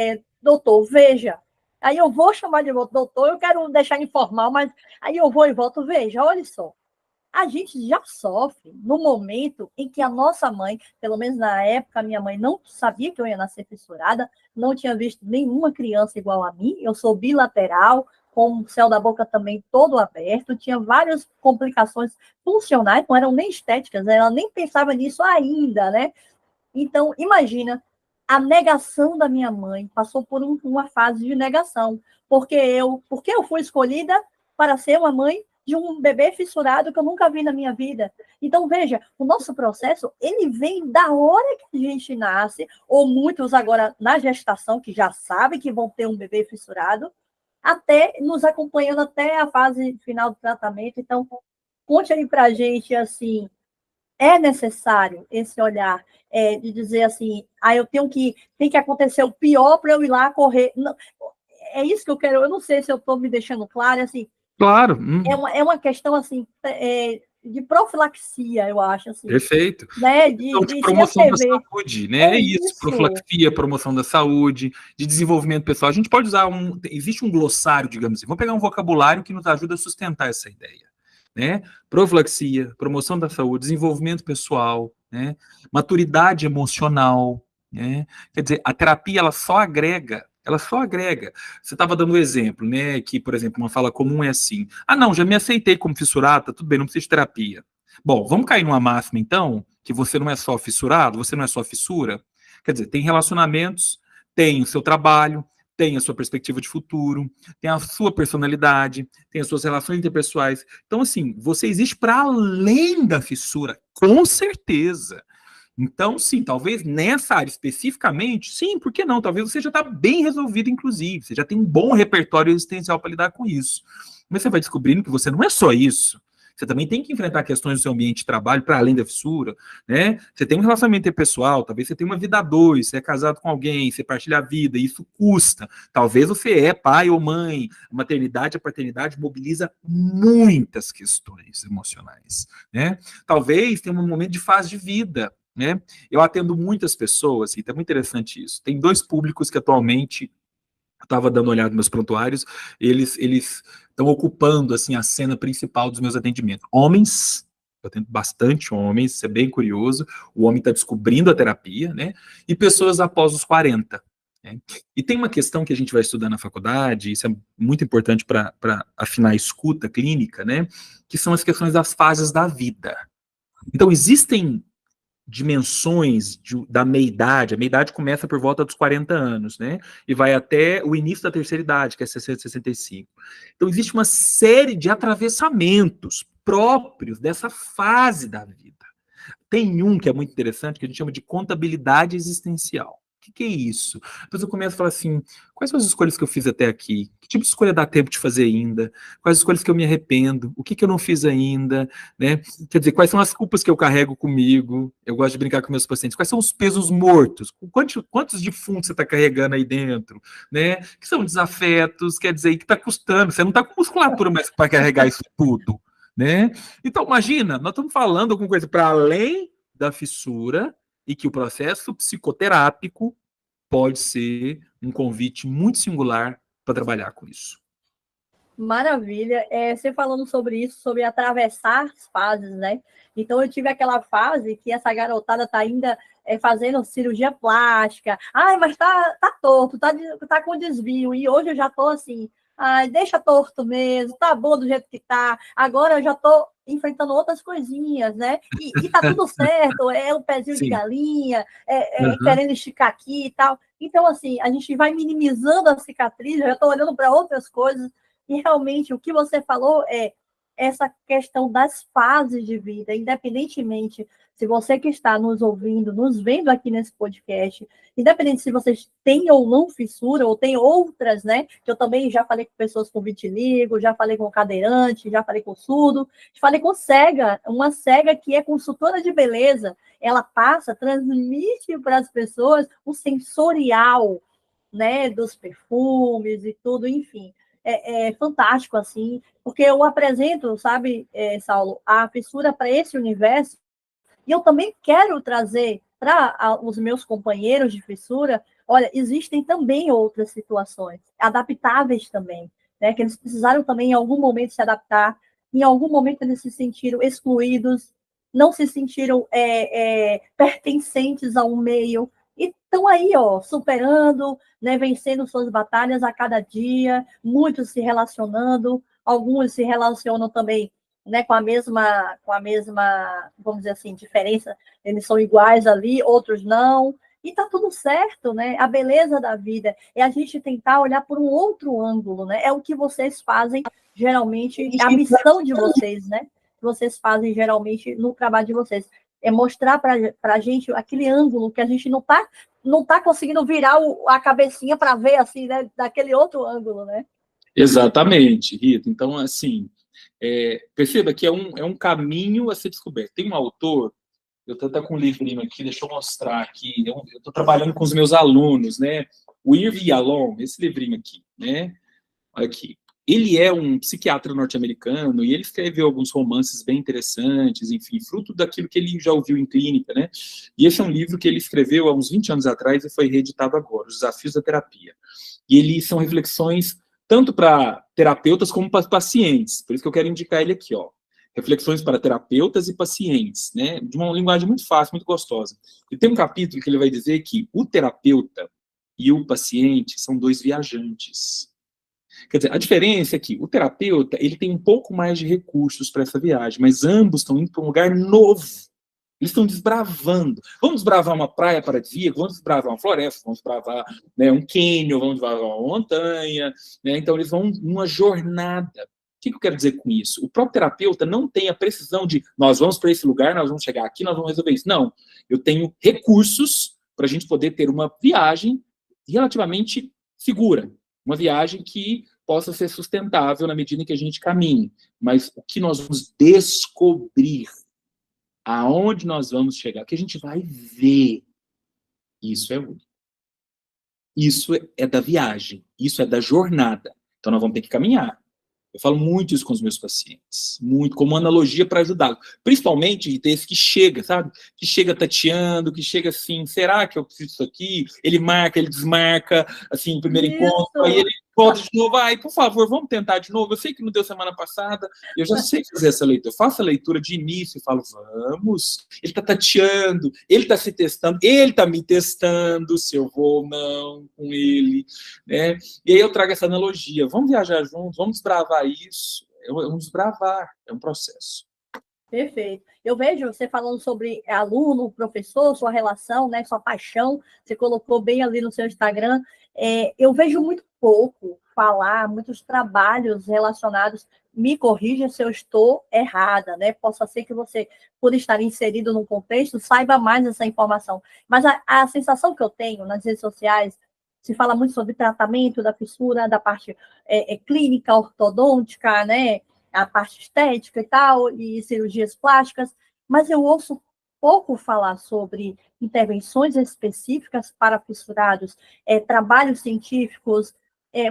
doutor, veja, aí eu vou chamar de doutor, eu quero deixar informal, mas aí eu vou e volto, veja, olha só. A gente já sofre no momento em que a nossa mãe, pelo menos na época, a minha mãe não sabia que eu ia nascer fissurada, não tinha visto nenhuma criança igual a mim, eu sou bilateral, com o céu da boca também todo aberto, tinha várias complicações funcionais, não eram nem estéticas, ela nem pensava nisso ainda, né? Então, imagina, a negação da minha mãe passou por uma fase de negação, porque eu fui escolhida para ser uma mãe de um bebê fissurado que eu nunca vi na minha vida. Então, veja, o nosso processo, ele vem da hora que a gente nasce, ou muitos agora na gestação, que já sabem que vão ter um bebê fissurado, até nos acompanhando até a fase final do tratamento. Então, conte aí para a gente, assim, é necessário esse olhar de dizer assim, eu tem que acontecer o pior para eu ir lá correr. Não, é isso que eu quero, eu não sei se eu estou me deixando claro, assim, Claro. É uma questão, assim, de profilaxia, eu acho, assim, Perfeito. né? De Se promoção da antever. saúde, né? É É isso, isso. profilaxia, promoção da saúde, de desenvolvimento pessoal. A gente pode usar existe um glossário, digamos assim. Vamos pegar um vocabulário que nos ajuda a sustentar essa ideia, né? Profilaxia, promoção da saúde, desenvolvimento pessoal, né? Maturidade emocional, né? Quer dizer, a terapia ela só agrega. Ela só agrega. Você estava dando um exemplo, né? Que, por exemplo, uma fala comum é assim: ah, não, já me aceitei como fissurado, tá tudo bem, não precisa de terapia. Bom, vamos cair numa máxima, então, que você não é só fissurado, você não é só fissura. Quer dizer, tem relacionamentos, tem o seu trabalho, tem a sua perspectiva de futuro, tem a sua personalidade, tem as suas relações interpessoais. Então, assim, você existe para além da fissura, com certeza. Então, sim, talvez nessa área especificamente, sim, por que não? Talvez você já está bem resolvido, inclusive, você já tem um bom repertório existencial para lidar com isso. Mas você vai descobrindo que você não é só isso. Você também tem que enfrentar questões do seu ambiente de trabalho para além da fissura, né? Você tem um relacionamento interpessoal, talvez você tenha uma vida a dois, você é casado com alguém, você partilha a vida, isso custa. Talvez você é pai ou mãe. A maternidade, a paternidade mobiliza muitas questões emocionais, né? Talvez tenha um momento de fase de vida, né? Eu atendo muitas pessoas, e é muito interessante isso. Tem dois públicos que atualmente estava dando uma olhada nos meus prontuários, eles estão ocupando assim a cena principal dos meus atendimentos. Homens, eu atendo bastante homens, isso é bem curioso, o homem está descobrindo a terapia, né? E pessoas após os 40. Né? E tem uma questão que a gente vai estudar na faculdade, isso é muito importante para afinar a escuta clínica, né? Que são as questões das fases da vida. Então, existem dimensões da meia-idade. A meia-idade começa por volta dos 40 anos, né? E vai até o início da terceira idade, que é 60, 65. Então, existe uma série de atravessamentos próprios dessa fase da vida. Tem um que é muito interessante, que a gente chama de contabilidade existencial. O que é isso? Depois eu começo a falar assim, quais são as escolhas que eu fiz até aqui? Que tipo de escolha dá tempo de fazer ainda? Quais escolhas que eu me arrependo? O que eu não fiz ainda? Né? Quer dizer, quais são as culpas que eu carrego comigo? Eu gosto de brincar com meus pacientes. Quais são os pesos mortos? Quantos defuntos você está carregando aí dentro? Né? Que são desafetos, quer dizer, que está custando. Você não está com musculatura mais para carregar isso tudo. Né? Então, imagina, nós estamos falando alguma coisa para além da fissura, e que o processo psicoterápico pode ser um convite muito singular para trabalhar com isso. Maravilha. Você falando sobre isso, sobre atravessar as fases, né? Então, eu tive aquela fase que essa garotada tá ainda fazendo cirurgia plástica. Ai, mas tá torto, tá com desvio. E hoje eu já tô assim, ai, deixa torto mesmo, tá bom do jeito que tá. Agora eu já tô enfrentando outras coisinhas, né? E tá tudo certo, é um pezinho de galinha, querendo esticar aqui e tal. Então, assim, a gente vai minimizando a cicatriz, eu já tô olhando para outras coisas. E realmente o que você falou é essa questão das fases de vida, independentemente se você que está nos ouvindo, nos vendo aqui nesse podcast, independente se vocês têm ou não fissura, ou tem outras, né? Que eu também já falei com pessoas com vitiligo, já falei com cadeirante, já falei com surdo, falei com cega, uma cega que é consultora de beleza, ela transmite para as pessoas o sensorial, né? Dos perfumes e tudo, enfim. É fantástico, assim, porque eu apresento, sabe, Saulo, a fissura para esse universo, e eu também quero trazer para os meus companheiros de fissura, olha, existem também outras situações, adaptáveis também, né, que eles precisaram também em algum momento se adaptar, em algum momento eles se sentiram excluídos, não se sentiram pertencentes a um meio, e estão aí, ó, superando, né, vencendo suas batalhas a cada dia, muitos se relacionando, alguns se relacionam também, né, com a mesma, vamos dizer assim, diferença, eles são iguais ali, outros não, e tá tudo certo, né? A beleza da vida é a gente tentar olhar por um outro ângulo, né? É o que vocês fazem geralmente, é a missão de vocês, né? Que vocês fazem geralmente no trabalho de vocês. É mostrar para a gente aquele ângulo que a gente não tá conseguindo virar a cabecinha para ver assim, né? Daquele outro ângulo, né? Exatamente, Rita. Então, assim, perceba que é um caminho a ser descoberto. Tem um autor, eu estou até com um livrinho aqui, deixa eu mostrar aqui. Eu estou trabalhando com os meus alunos, né? O Irving Yalom, esse livrinho aqui, né? Olha aqui. Ele é um psiquiatra norte-americano e ele escreveu alguns romances bem interessantes, enfim, fruto daquilo que ele já ouviu em clínica, né? E esse é um livro que ele escreveu há uns 20 anos atrás e foi reeditado agora, Os Desafios da Terapia. E ele são reflexões tanto para terapeutas como para pacientes. Por isso que eu quero indicar ele aqui, ó. Reflexões para terapeutas e pacientes, né? De uma linguagem muito fácil, muito gostosa. E tem um capítulo que ele vai dizer que o terapeuta e o paciente são dois viajantes. Quer dizer, a diferença é que o terapeuta ele tem um pouco mais de recursos para essa viagem, mas ambos estão indo para um lugar novo. Eles estão desbravando. Vamos desbravar uma praia paradisíaca, vamos desbravar uma floresta, vamos desbravar, né, um cânion, vamos desbravar uma montanha. Né? Então, eles vão numa jornada. O que eu quero dizer com isso? O próprio terapeuta não tem a precisão de nós vamos para esse lugar, nós vamos chegar aqui, nós vamos resolver isso. Não. Eu tenho recursos para a gente poder ter uma viagem relativamente segura. Uma viagem que possa ser sustentável na medida em que a gente caminhe. Mas o que nós vamos descobrir, aonde nós vamos chegar, o que a gente vai ver, isso é único. Isso é da viagem, isso é da jornada. Então nós vamos ter que caminhar. Eu falo muito isso com os meus pacientes, muito, como analogia para ajudá-los. Principalmente esse que chega, sabe? Que chega tateando, que chega assim, será que eu preciso disso aqui? Ele marca, ele desmarca, assim, no primeiro encontro, aí ele volta de novo, por favor, vamos tentar de novo. Eu sei que não deu semana passada, eu já sei fazer essa leitura. Eu faço a leitura de início e falo, vamos. Ele está tateando, ele está se testando, ele está me testando se eu vou ou não com ele, né? E aí eu trago essa analogia, vamos viajar juntos, vamos desbravar isso, é um desbravar, é um processo. Perfeito. Eu vejo você falando sobre aluno, professor, sua relação, né, sua paixão, você colocou bem ali no seu Instagram. Eu vejo muito pouco falar, muitos trabalhos relacionados, me corrija se eu estou errada, né? Possa ser que você, por estar inserido no contexto, saiba mais essa informação. Mas a sensação que eu tenho nas redes sociais, se fala muito sobre tratamento da fissura, da parte clínica, ortodôntica, né? A parte estética e tal, e cirurgias plásticas, mas eu ouço pouco falar sobre intervenções específicas para fissurados, trabalhos científicos.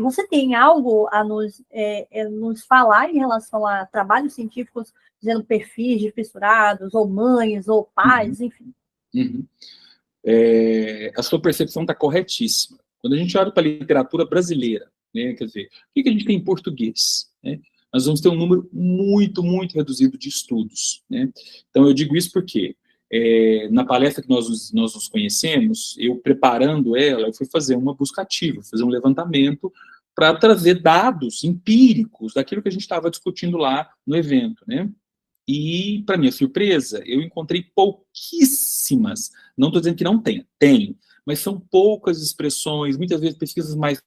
Você tem algo a nos falar em relação a trabalhos científicos, dizendo perfis de fissurados, ou mães, ou pais, enfim? Uhum. A sua percepção está corretíssima. Quando a gente olha para a literatura brasileira, né, quer dizer, o que a gente tem em português? Né? Nós vamos ter um número muito, muito reduzido de estudos. Né? Então, eu digo isso porque, na palestra que nós nos conhecemos, eu preparando ela, eu fui fazer uma busca ativa, fazer um levantamento para trazer dados empíricos daquilo que a gente estava discutindo lá no evento. Né? E, para minha surpresa, eu encontrei pouquíssimas, não estou dizendo que não tenha, tem, mas são poucas expressões, muitas vezes pesquisas mais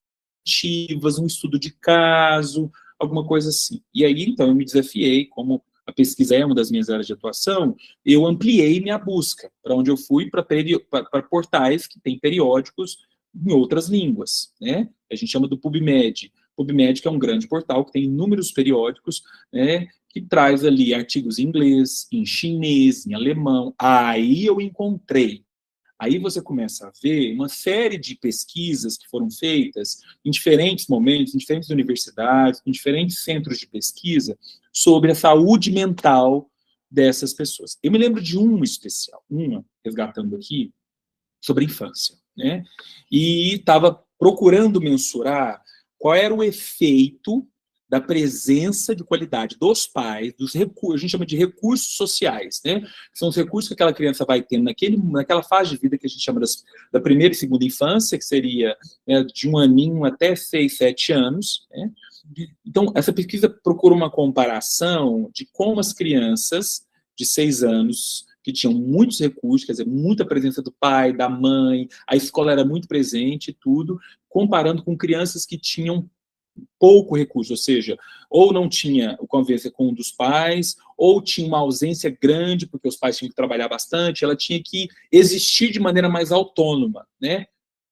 ativas, um estudo de caso, alguma coisa assim. E aí, então, eu me desafiei, como a pesquisa é uma das minhas áreas de atuação, eu ampliei minha busca, para onde eu fui para portais que têm periódicos em outras línguas, né? A gente chama do PubMed. PubMed, que é um grande portal que tem inúmeros periódicos, né, que traz ali artigos em inglês, em chinês, em alemão. Aí eu encontrei. Aí você começa a ver uma série de pesquisas que foram feitas em diferentes momentos, em diferentes universidades, em diferentes centros de pesquisa, sobre a saúde mental dessas pessoas. Eu me lembro de uma especial, resgatando aqui, sobre a infância, né? E estava procurando mensurar qual era o efeito da presença de qualidade dos pais, dos recursos, a gente chama de recursos sociais, né? São os recursos que aquela criança vai tendo naquela fase de vida que a gente chama da primeira e segunda infância, que seria, né, de 1 aninho até 6, 7 anos, né? Então, essa pesquisa procura uma comparação de como as crianças de 6 anos, que tinham muitos recursos, quer dizer, muita presença do pai, da mãe, a escola era muito presente e tudo, comparando com crianças que tinham pouco recurso, ou seja, ou não tinha o convivência com um dos pais, ou tinha uma ausência grande, porque os pais tinham que trabalhar bastante, ela tinha que existir de maneira mais autônoma, né?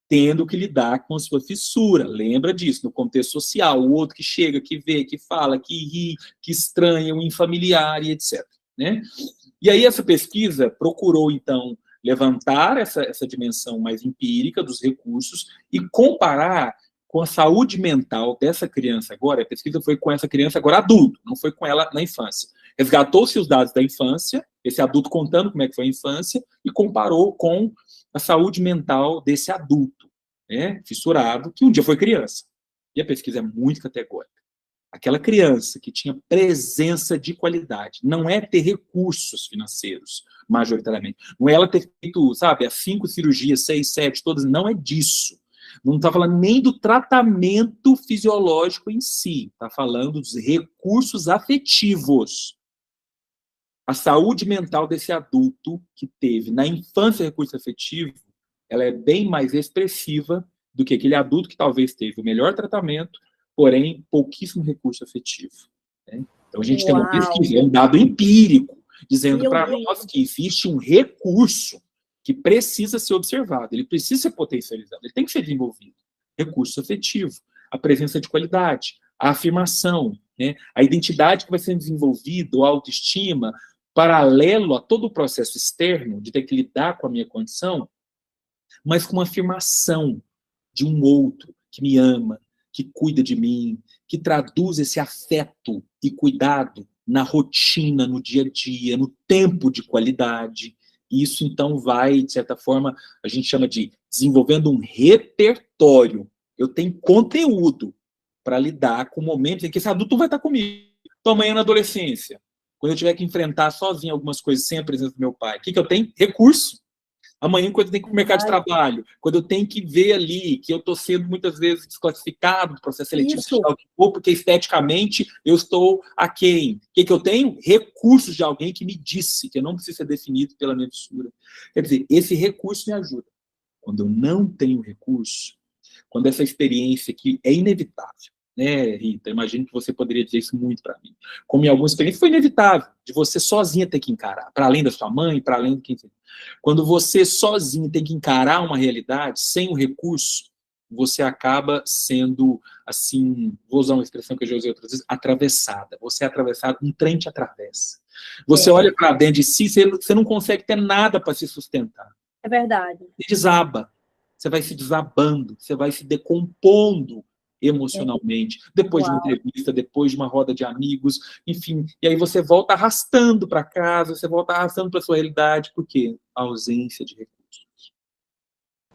Tendo que lidar com a sua fissura. Lembra disso, no contexto social, o outro que chega, que vê, que fala, que ri, que estranha, o infamiliar e etc. Né? E aí essa pesquisa procurou, então, levantar essa dimensão mais empírica dos recursos e comparar com a saúde mental dessa criança agora. A pesquisa foi com essa criança agora adulto, não foi com ela na infância. Resgatou-se os dados da infância, esse adulto contando como é que foi a infância, e comparou com a saúde mental desse adulto, né, fissurado, que um dia foi criança. E a pesquisa é muito categórica. Aquela criança que tinha presença de qualidade, não é ter recursos financeiros, majoritariamente. Não é ela ter feito, sabe, as 5 cirurgias, 6, 7, todas, não é disso. Não está falando nem do tratamento fisiológico em si, está falando dos recursos afetivos. A saúde mental desse adulto que teve na infância recurso afetivo, ela é bem mais expressiva do que aquele adulto que talvez teve o melhor tratamento, porém pouquíssimo recurso afetivo. Né? Então a gente tem uma pesquisa, é um dado empírico, dizendo para nós que existe um recurso que precisa ser observado, ele precisa ser potencializado, ele tem que ser desenvolvido. Recurso afetivo, a presença de qualidade, a afirmação, né? A identidade que vai sendo desenvolvida, a autoestima, paralelo a todo o processo externo de ter que lidar com a minha condição, mas com uma afirmação de um outro que me ama, que cuida de mim, que traduz esse afeto e cuidado na rotina, no dia a dia, no tempo de qualidade. Isso, então, vai, de certa forma, a gente chama de desenvolvendo um repertório. Eu tenho conteúdo para lidar com momentos em que esse adulto vai estar comigo. Então, amanhã na adolescência, quando eu tiver que enfrentar sozinho algumas coisas sem a presença do meu pai, o que eu tenho? Recurso. Amanhã, quando eu tenho que ir para o mercado de trabalho, quando eu tenho que ver ali que eu estou sendo muitas vezes desclassificado do processo seletivo, seja lá o que for, porque esteticamente eu estou aquém. O que eu tenho? Recursos de alguém que me disse que eu não preciso ser definido pela minha fissura. Quer dizer, esse recurso me ajuda. Quando eu não tenho recurso, quando essa experiência que é inevitável, né, Rita? Imagino que você poderia dizer isso muito para mim. Como em alguma experiência foi inevitável, de você sozinha ter que encarar, para além da sua mãe, para além de quem. Quando você sozinho tem que encarar uma realidade sem o recurso, você acaba sendo, assim, vou usar uma expressão que eu já usei outras vezes, atravessada. Você é atravessado, um trem te atravessa. Você olha para dentro de si, você não consegue ter nada para se sustentar. É verdade. Você desaba. Você vai se desabando, você vai se decompondo emocionalmente, depois de uma entrevista, depois de uma roda de amigos, enfim, e aí você volta arrastando para casa, você volta arrastando para sua realidade, por quê? A ausência de recursos.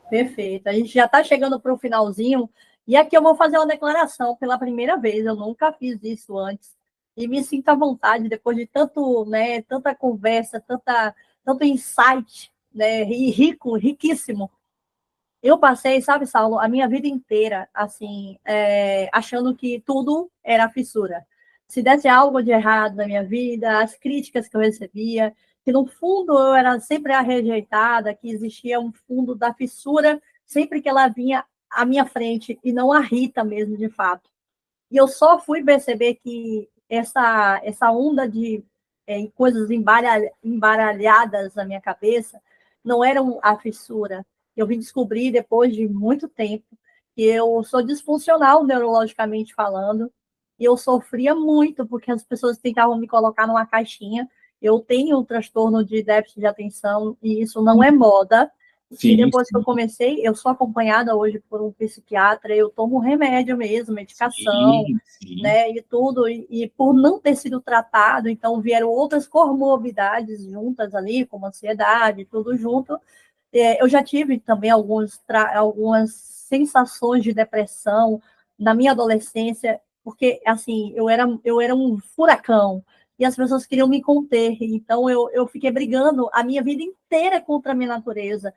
Perfeito, a gente já está chegando para o finalzinho, e aqui eu vou fazer uma declaração pela primeira vez, eu nunca fiz isso antes, e me sinto à vontade, depois de tanto, né, tanta conversa, tanto insight, né, e riquíssimo. Eu passei, sabe, Saulo, a minha vida inteira, assim, achando que tudo era fissura. Se desse algo de errado na minha vida, as críticas que eu recebia, que no fundo eu era sempre a rejeitada, que existia um fundo da fissura sempre que ela vinha à minha frente, e não a Rita mesmo, de fato. E eu só fui perceber que essa onda de coisas embaralhadas na minha cabeça não eram a fissura. Eu vim descobrir, depois de muito tempo, que eu sou disfuncional neurologicamente falando, e eu sofria muito, porque as pessoas tentavam me colocar numa caixinha. Eu tenho um transtorno de déficit de atenção, e isso não é moda. Sim, e depois que eu comecei, eu sou acompanhada hoje por um psiquiatra, eu tomo remédio mesmo, medicação, né, e tudo, e por não ter sido tratado, então vieram outras comorbidades juntas ali, como ansiedade, tudo junto. Eu já tive também algumas sensações de depressão na minha adolescência, porque, assim, eu era um furacão, e as pessoas queriam me conter, então eu fiquei brigando a minha vida inteira contra a minha natureza.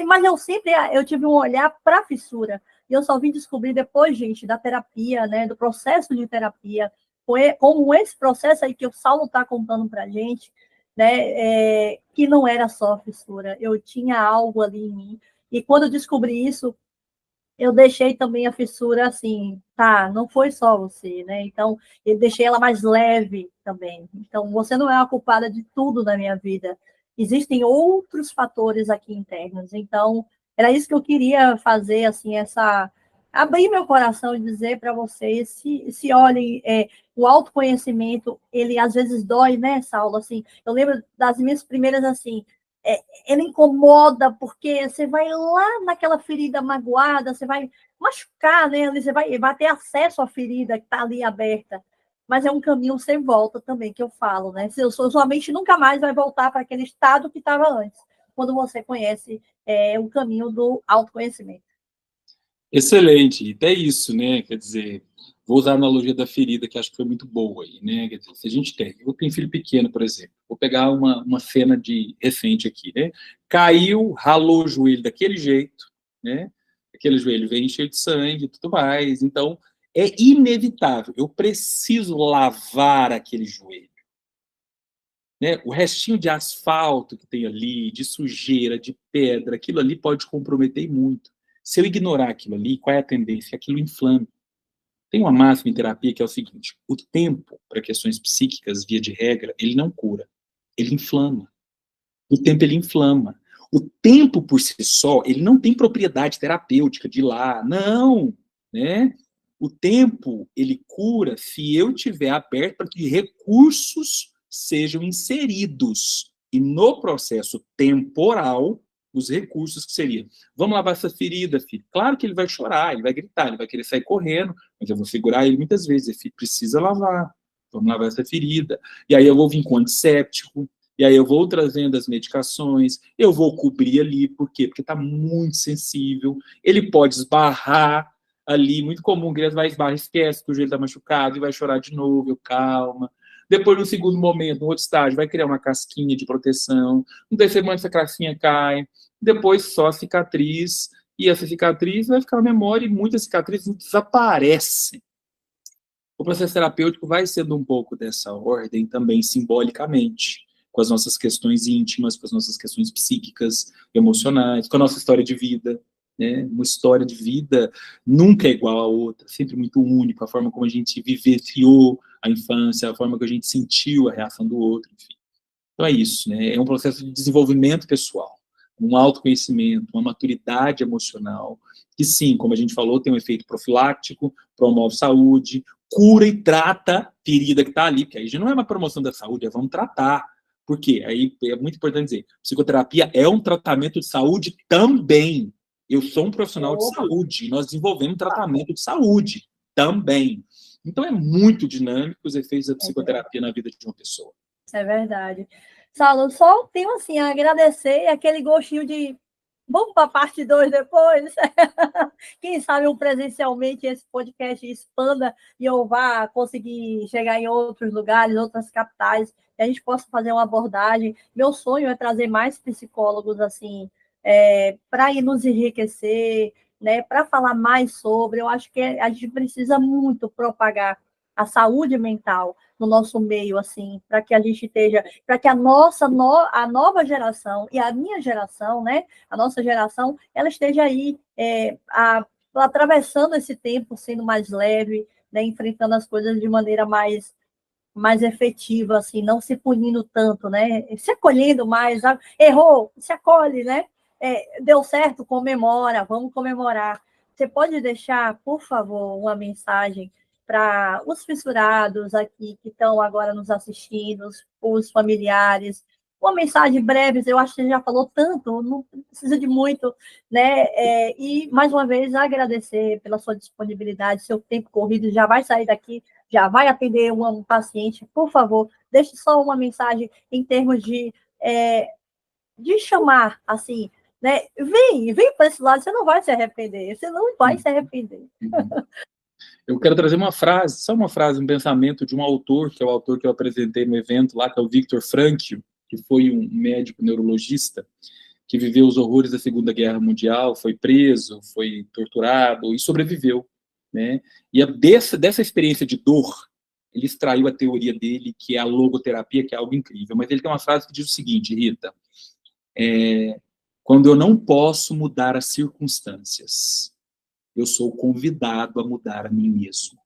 Mas eu tive um olhar para a fissura, e eu só vim descobrir depois, gente, da terapia, né, do processo de terapia, como esse processo aí que o Saulo está contando para a gente, né, que não era só fissura, eu tinha algo ali em mim, e quando eu descobri isso, eu deixei também a fissura assim, tá, não foi só você, né, então eu deixei ela mais leve também, então você não é a culpada de tudo na minha vida, existem outros fatores aqui internos, então era isso que eu queria fazer, assim, abrir meu coração e dizer para vocês, se olhem, o autoconhecimento, ele às vezes dói, né, Saulo, assim, eu lembro das minhas primeiras, assim, ele incomoda, porque você vai lá naquela ferida magoada, você vai machucar, né, você vai ter acesso à ferida que está ali aberta, mas é um caminho sem volta também, que eu falo, né, sua mente nunca mais vai voltar para aquele estado que estava antes, quando você conhece o caminho do autoconhecimento. Excelente, até isso, né? Quer dizer, vou usar a analogia da ferida, que acho que foi muito boa aí, né? Quer dizer, se a gente eu tenho filho pequeno, por exemplo, vou pegar uma cena de recente aqui, né? Caiu, ralou o joelho daquele jeito, né? Aquele joelho vem cheio de sangue e tudo mais, então é inevitável, eu preciso lavar aquele joelho. Né? O restinho de asfalto que tem ali, de sujeira, de pedra, aquilo ali pode comprometer muito. Se eu ignorar aquilo ali, qual é a tendência? Aquilo inflame. Tem uma máxima em terapia que é o seguinte: o tempo, para questões psíquicas, via de regra, ele não cura, ele inflama. O tempo, ele inflama. O tempo, por si só, ele não tem propriedade terapêutica de ir lá, não, né? O tempo, ele cura se eu tiver aberto para que recursos sejam inseridos. E no processo temporal, os recursos que seriam: vamos lavar essa ferida, filho. Claro que ele vai chorar, ele vai gritar, ele vai querer sair correndo, mas eu vou segurar ele muitas vezes. Filho, precisa lavar. Vamos lavar essa ferida. E aí eu vou vir com antisséptico, e aí eu vou trazendo as medicações, eu vou cobrir ali, por quê? Porque está muito sensível, ele pode esbarrar ali, muito comum, criança vai esbarrar, esquece que o joelho está machucado e vai chorar de novo, calma. Depois, no segundo momento, no outro estágio, vai criar uma casquinha de proteção. No terceiro momento, essa casquinha cai. Depois, só a cicatriz. E essa cicatriz vai ficar na memória e muitas cicatrizes desaparecem. O processo terapêutico vai sendo um pouco dessa ordem também simbolicamente, com as nossas questões íntimas, com as nossas questões psíquicas, emocionais, com a nossa história de vida. Né? Uma história de vida nunca é igual à outra, sempre muito única, a forma como a gente vivenciou a infância, a forma que a gente sentiu a reação do outro, enfim. Então é isso, né? É um processo de desenvolvimento pessoal, um autoconhecimento, uma maturidade emocional, que sim, como a gente falou, tem um efeito profilático, promove saúde, cura e trata a ferida que está ali, porque aí já não é uma promoção da saúde, é vamos tratar. Por quê? Aí é muito importante dizer, psicoterapia é um tratamento de saúde também. Eu sou um profissional de saúde, nós desenvolvemos um tratamento de saúde também. Então é muito dinâmico os efeitos da psicoterapia na vida de uma pessoa. É verdade. Saulo, só tenho assim a agradecer aquele gostinho de vamos para a parte 2 depois. Quem sabe presencialmente esse podcast expanda e eu vá conseguir chegar em outros lugares, outras capitais, e a gente possa fazer uma abordagem. Meu sonho é trazer mais psicólogos assim, para nos enriquecer, né, para falar mais sobre. Eu acho que a gente precisa muito propagar a saúde mental no nosso meio, assim, para que a gente esteja, para que a nova geração e a minha geração, né, a nossa geração, ela esteja aí atravessando esse tempo, sendo mais leve, né, enfrentando as coisas de maneira mais efetiva, assim, não se punindo tanto, né, se acolhendo mais, errou, se acolhe, né, deu certo, comemora, vamos comemorar. Você pode deixar, por favor, uma mensagem para os fissurados aqui que estão agora nos assistindo, os familiares, uma mensagem breve, eu acho que você já falou tanto, não precisa de muito, né? E, mais uma vez, agradecer pela sua disponibilidade, seu tempo corrido, já vai sair daqui, já vai atender um paciente, por favor, deixe só uma mensagem em termos de chamar, assim, né? Vem para esse lado, você não vai se arrepender, você não vai se arrepender. Eu quero trazer uma frase, só uma frase, um pensamento de um autor, que é o autor que eu apresentei no evento lá, que é o Viktor Frankl, que foi um médico neurologista, que viveu os horrores da Segunda Guerra Mundial, foi preso, foi torturado e sobreviveu. Né? E dessa experiência de dor, ele extraiu a teoria dele, que é a logoterapia, que é algo incrível. Mas ele tem uma frase que diz o seguinte, Rita, quando eu não posso mudar as circunstâncias, eu sou convidado a mudar a mim mesmo.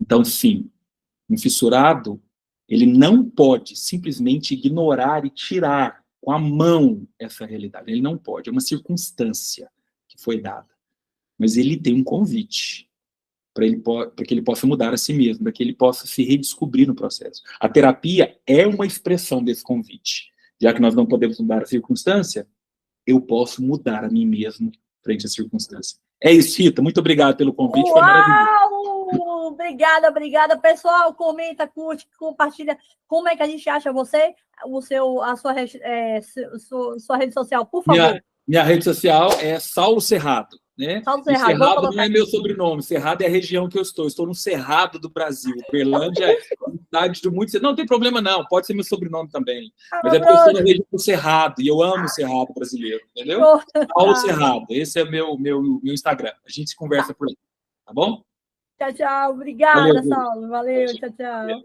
Então, sim, um fissurado, ele não pode simplesmente ignorar e tirar com a mão essa realidade. Ele não pode, é uma circunstância que foi dada. Mas ele tem um convite para que ele possa mudar a si mesmo, para que ele possa se redescobrir no processo. A terapia é uma expressão desse convite. Já que nós não podemos mudar a circunstância, eu posso mudar a mim mesmo frente à circunstância. É isso, Rita. Muito obrigado pelo convite. Foi maravilhoso. Obrigada. Pessoal, comenta, curte, compartilha. Como é que a gente acha você? A sua rede social, por favor. Minha rede social é Saulo Cerrado. Né? Saulo Cerrado, Cerrado não é meu sobrenome, Cerrado é a região que eu estou. Estou no Cerrado do Brasil. Uberlândia é uma cidade de muitos. Não tem problema, não. Pode ser meu sobrenome também. Mas é porque eu estou na região do Cerrado e eu amo o Cerrado brasileiro, entendeu? Saulo Cerrado. Esse é meu Instagram. A gente se conversa por aí. Tá bom? Tchau. Obrigada, Saulo. Valeu. Tchau.